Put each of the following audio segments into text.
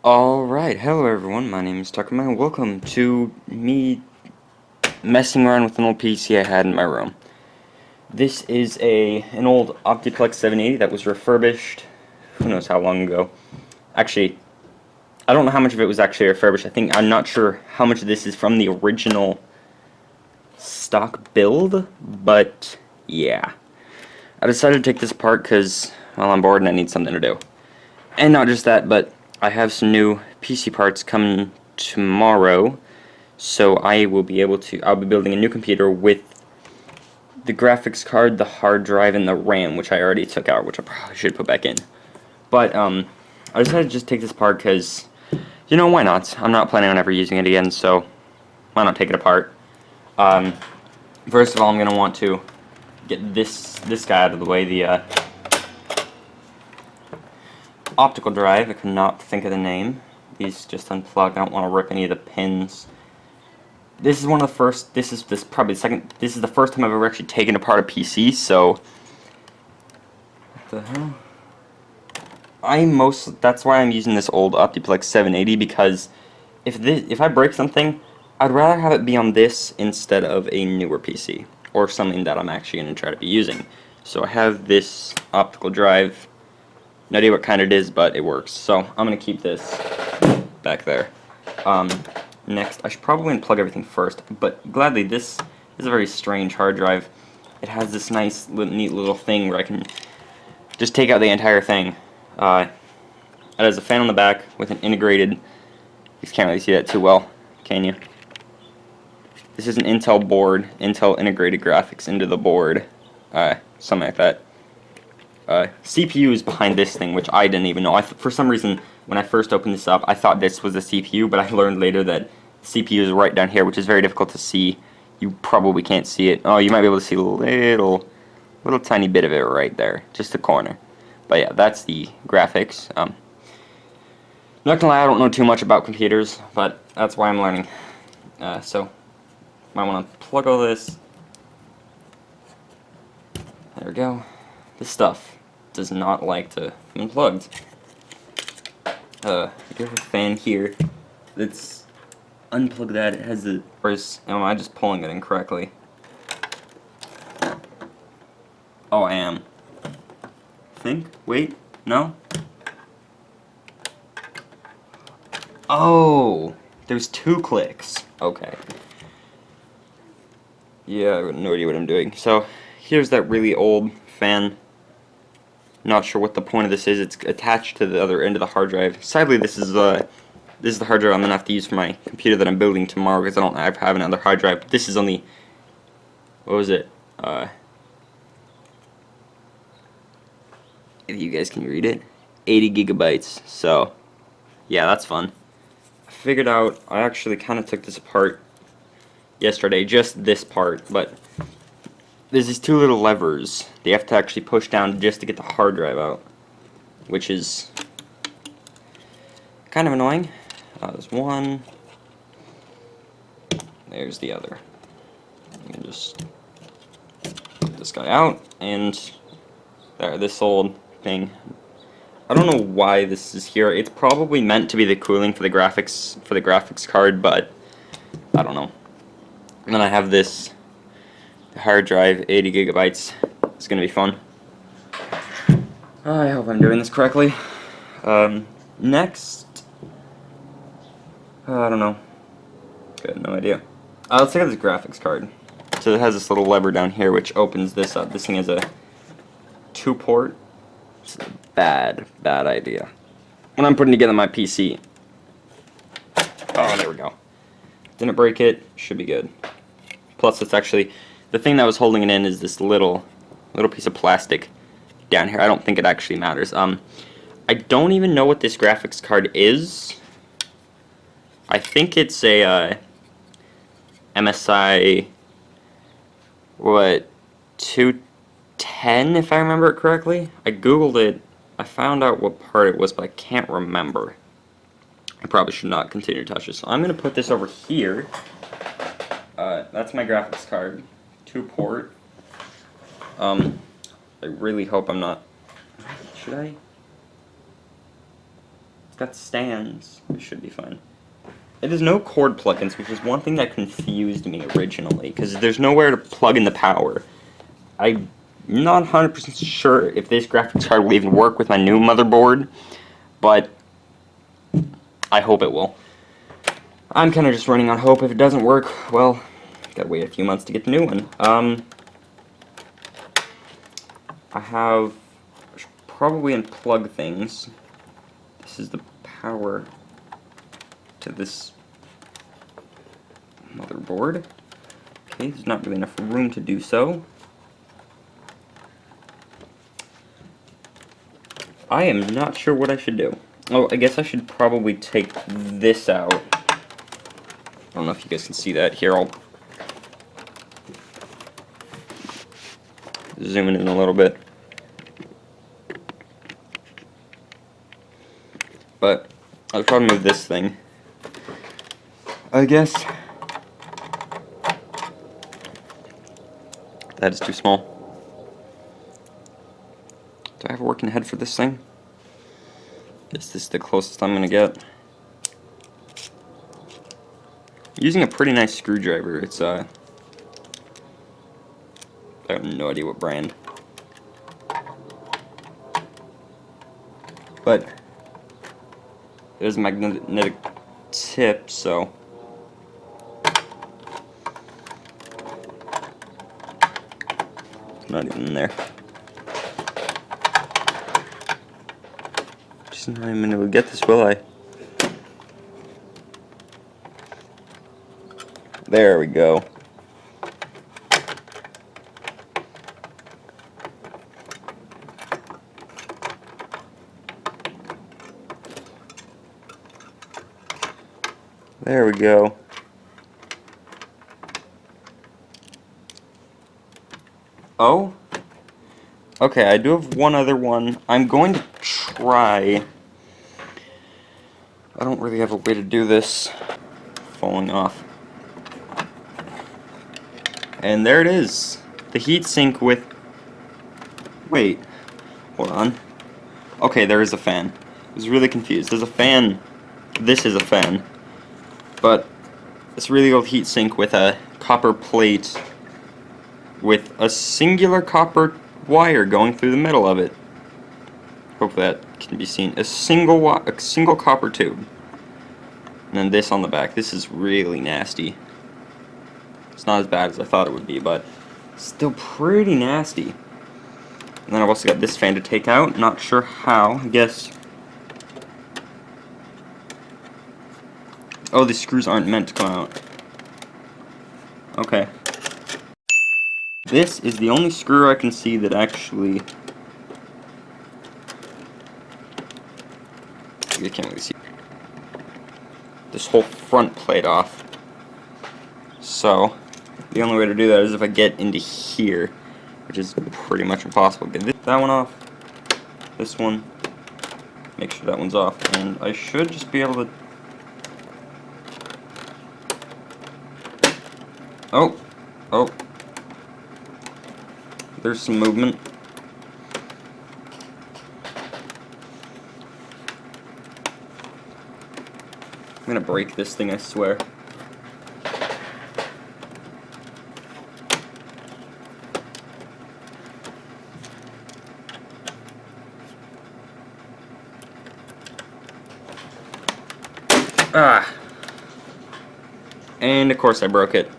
Alright, hello everyone, my name is Tucker and welcome to me messing around with an old PC I had in my room. This is an old Optiplex 780 that was refurbished, who knows how long ago. Actually, I don't know how much of it was actually refurbished. I'm not sure how much of this is from the original stock build, but yeah. I decided to take this apart because, well, I'm bored and I need something to do. And not just that, but I have some new PC parts coming tomorrow, so I'll be building a new computer with the graphics card, the hard drive, and the RAM, which I already took out, which I probably should put back in. But, I decided to just take this apart because, why not? I'm not planning on ever using it again, so why not take it apart? First of all, I'm going to want to get this guy out of the way, the, optical drive. I could not think of the name. These just unplugged. I don't want to rip any of the pins. This is one of the first. This is probably the second. This is the first time I've ever actually taken apart a PC. So, what the hell? That's why I'm using this old Optiplex 780 because if I break something, I'd rather have it be on this instead of a newer PC or something that I'm actually going to try to be using. So I have this optical drive. No idea what kind it is, but it works. So I'm going to keep this back there. Next, I should probably unplug everything first, but gladly, this is a very strange hard drive. It has this nice, neat little thing where I can just take out the entire thing. It has a fan on the back with an integrated, you can't really see that too well, can you? This is an Intel board, Intel integrated graphics into the board, something like that. CPU is behind this thing, which I didn't even know. For some reason, when I first opened this up, I thought this was the CPU, but I learned later that CPU is right down here, which is very difficult to see. You probably can't see it. Oh, you might be able to see a little tiny bit of it right there, just a corner. But yeah, that's the graphics. Not gonna lie, I don't know too much about computers, but that's why I'm learning. So, might want to plug all this. There we go. This stuff does not like to be unplugged. I do have a fan here that's unplug that. It has the. Am I just pulling it incorrectly? Oh, I am. Think? Wait? No? Oh! There's 2 clicks. Okay. Yeah, I have no idea what I'm doing. So, here's that really old fan. Not sure what the point of this is. It's attached to the other end of the hard drive. Sadly, this is the hard drive I'm gonna have to use for my computer that I'm building tomorrow because I don't have another hard drive. But this is only, what was it? If you guys can read it, 80 gigabytes. So, yeah, that's fun. I figured out. I actually kind of took this apart yesterday, just this part, but there's these 2 little levers they have to actually push down just to get the hard drive out, which is kind of annoying. There's one. There's the other. You can just get this guy out, and there, this old thing. I don't know why this is here. It's probably meant to be the cooling for the graphics card, but I don't know. And then I have this hard drive, 80 gigabytes. It's gonna be fun. I hope I'm doing this correctly. Next, I don't know. Got no idea. Let's take out this graphics card. So it has this little lever down here which opens this up. This thing has a 2-port. It's a bad idea. When I'm putting together my PC. Oh, there we go. Didn't break it. Should be good. Plus, it's actually the thing that was holding it in is this little piece of plastic down here. I don't think it actually matters. I don't even know what this graphics card is. I think it's a MSI 210 if I remember it correctly. I googled it. I found out what part it was, but I can't remember. I probably should not continue to touch this. So I'm going to put this over here. That's my graphics card. 2-port. I really hope I'm not. Should I? It's got stands. It should be fine. It has no cord plugins, which is one thing that confused me originally, because there's nowhere to plug in the power. I'm not 100% sure if this graphics card will even work with my new motherboard, but I hope it will. I'm kind of just running on hope. If it doesn't work, well, gotta wait a few months to get the new one. I should probably unplug things. This is the power to this motherboard. Okay, there's not really enough room to do so. I am not sure what I should do. Oh, I guess I should probably take this out. I don't know if you guys can see that. Here, I'll zoom in a little bit. But I'll probably move this thing. I guess that is too small. Do I have a working head for this thing? Guess this is the closest I'm gonna get. Using a pretty nice screwdriver. It's I have no idea what brand. But there's a magnetic tip, so it's not even in there. Just not even able to get this, will I? There we go. There we go. Oh? Okay, I do have one other one. I'm going to try. I don't really have a way to do this. Falling off. And there it is. The heatsink with... Wait. Hold on. Okay, there is a fan. I was really confused. There's a fan. This is a fan. But it's a really old heatsink with a copper plate with a singular copper wire going through the middle of it. Hopefully that can be seen. A single copper tube. And then this on the back. This is really nasty. It's not as bad as I thought it would be, but still pretty nasty. And then I've also got this fan to take out. Not sure how. I guess... Oh, these screws aren't meant to come out. Okay. This is the only screw I can see that actually... I can't really see. This whole front plate off. So, the only way to do that is if I get into here, which is pretty much impossible. Get that one off. This one. Make sure that one's off. And I should just be able to... Oh, oh, there's some movement. I'm gonna break this thing, I swear. Ah! And of course I broke it.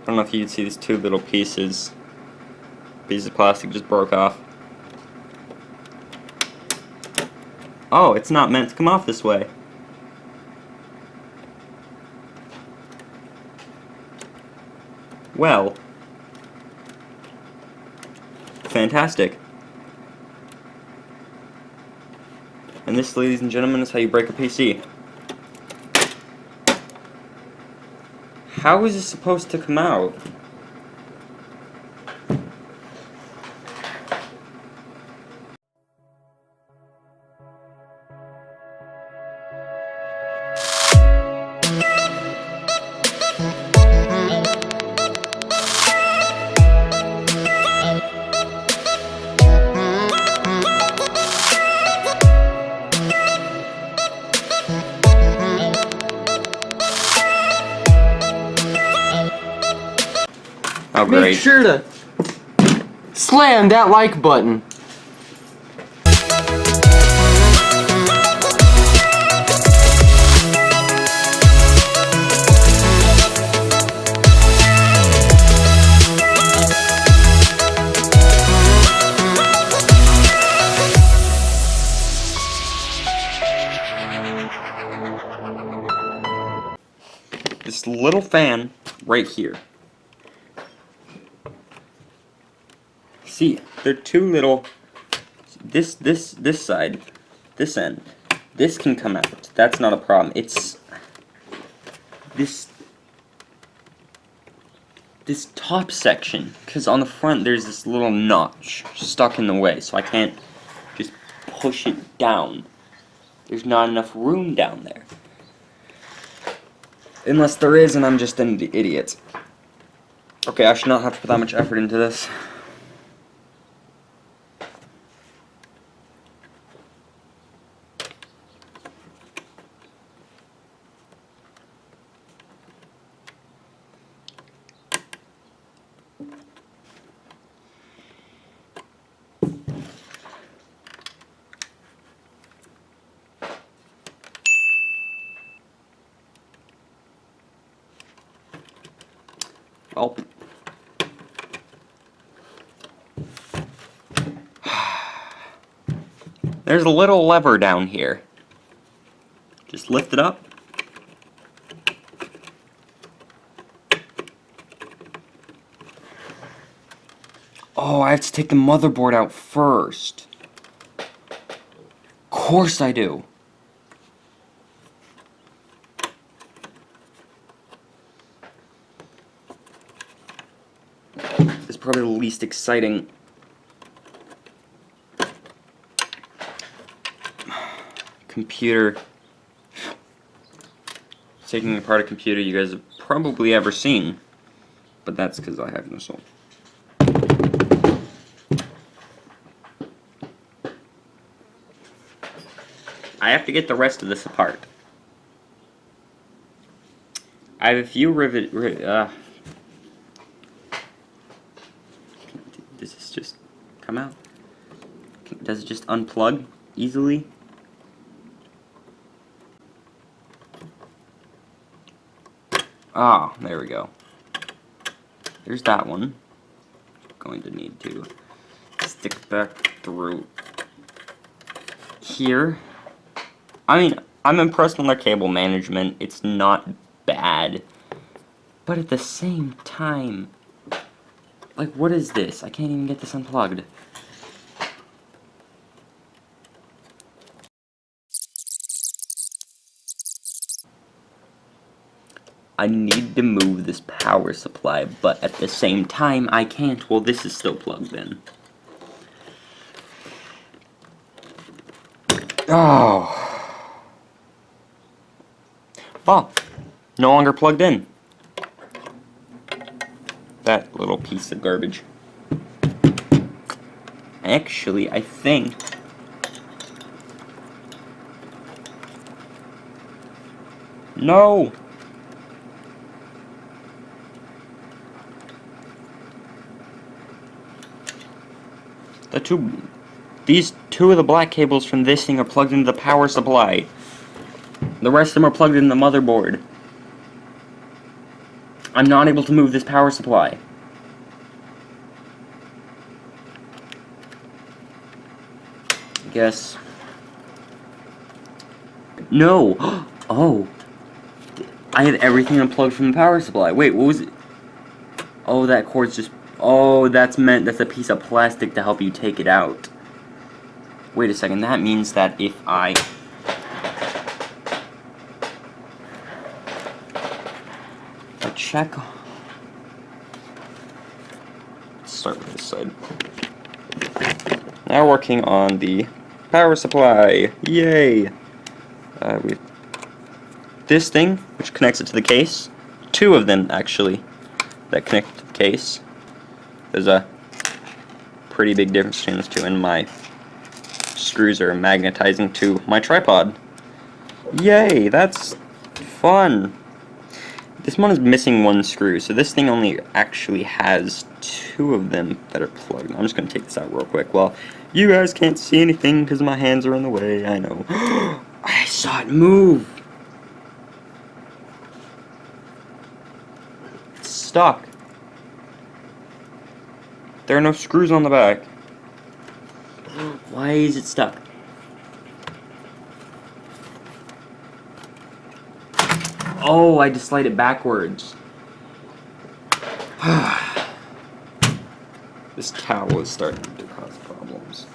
I don't know if you can see these two little pieces. Pieces of plastic just broke off. Oh, it's not meant to come off this way. Well. Fantastic. And this, ladies and gentlemen, is how you break a PC. How is this supposed to come out? Oh, Make great. sure to slam that like button. This little fan right here. See, they're two little. This side, this end. This can come out. That's not a problem. It's this top section, because on the front there's this little notch stuck in the way, so I can't just push it down. There's not enough room down there. Unless there is, and I'm just an idiot. Okay, I should not have to put that much effort into this. Oh. There's a little lever down here. Just lift it up. Oh, I have to take the motherboard out first. Of course I do. This is probably the least exciting. Computer. Taking apart a computer you guys have probably ever seen. But that's because I have no soul. I have to get the rest of this apart. I have a few does this just come out? Does it just unplug easily? Ah, there we go. There's that one. Going to need to stick back through here. I mean, I'm impressed with their cable management. It's not bad. But at the same time, like, what is this? I can't even get this unplugged. I need to move this power supply, but at the same time, I can't. Well, this is still plugged in. Oh. Well, no longer plugged in. That little piece of garbage. Actually, I think no. These two of the black cables from this thing are plugged into the power supply. The rest of them are plugged in the motherboard. I'm not able to move this power supply. I guess. No! Oh! I had everything unplugged from the power supply. Wait, what was it? Oh, that cord's just... Oh, that's a piece of plastic to help you take it out. Wait a second, that means that if I... check... Let's start with this side. Now working on the power supply. Yay! We've this thing, which connects it to the case. Two of them, actually, that connect to the case. There's a pretty big difference between those two, and my screws are magnetizing to my tripod. Yay, that's fun. This one is missing one screw, so this thing only actually has 2 of them that are plugged. I'm just going to take this out real quick. Well, you guys can't see anything because my hands are in the way, I know. I saw it move! It's stuck. There are no screws on the back. Why is it stuck? Oh, I just slide it backwards. This towel is starting to cause problems.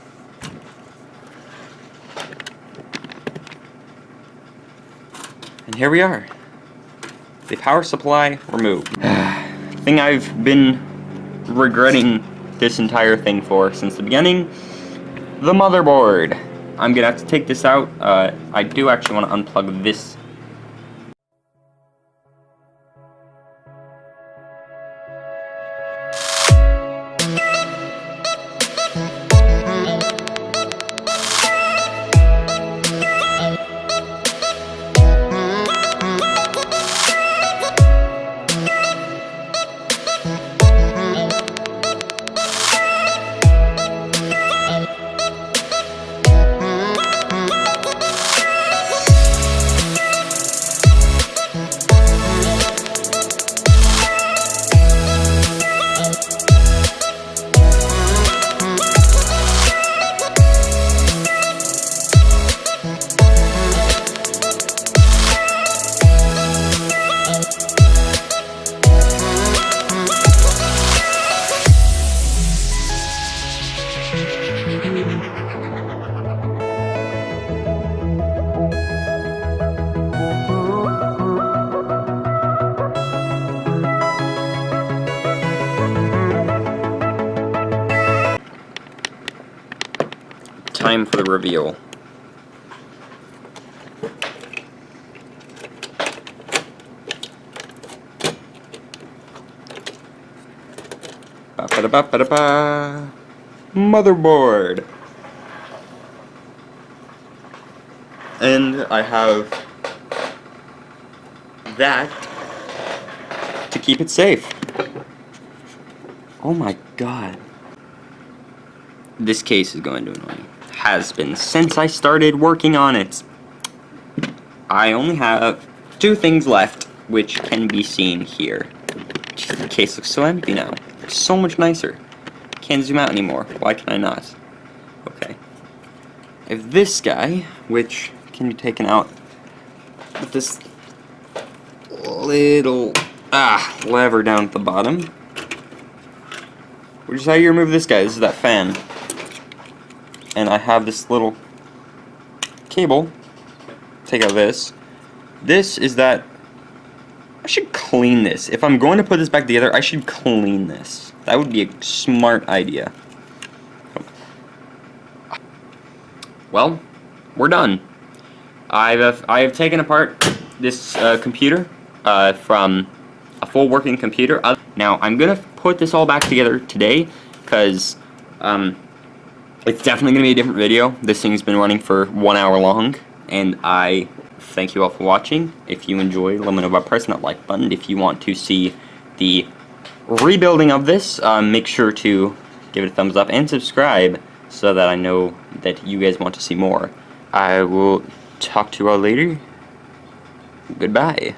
And here we are. The power supply removed. Thing I've been regretting this entire thing for since the beginning. The motherboard. I'm gonna have to take this out. I do actually want to unplug this. Time for the reveal. Ba-ba-da-ba-ba-da-ba. Motherboard. And I have that to keep it safe. Oh my god. This case is going to annoy me. Has been since I started working on it. I only have 2 things left, which can be seen here. The case looks so empty now. It's so much nicer. Can't zoom out anymore. Why can I not? Okay. I have this guy, which can be taken out with this little lever down at the bottom. Which is how you remove this guy. This is that fan. And I have this little cable. Take out this. This is that. I should clean this. If I'm going to put this back together, I should clean this. That would be a smart idea. Well, we're done. I have taken apart this computer from a full working computer. Now I'm gonna put this all back together today because it's definitely going to be a different video. This thing's been running for 1 hour long, and I thank you all for watching. If you enjoyed, let me know by pressing that like button. If you want to see the rebuilding of this, make sure to give it a thumbs up and subscribe so that I know that you guys want to see more. I will talk to you all later. Goodbye.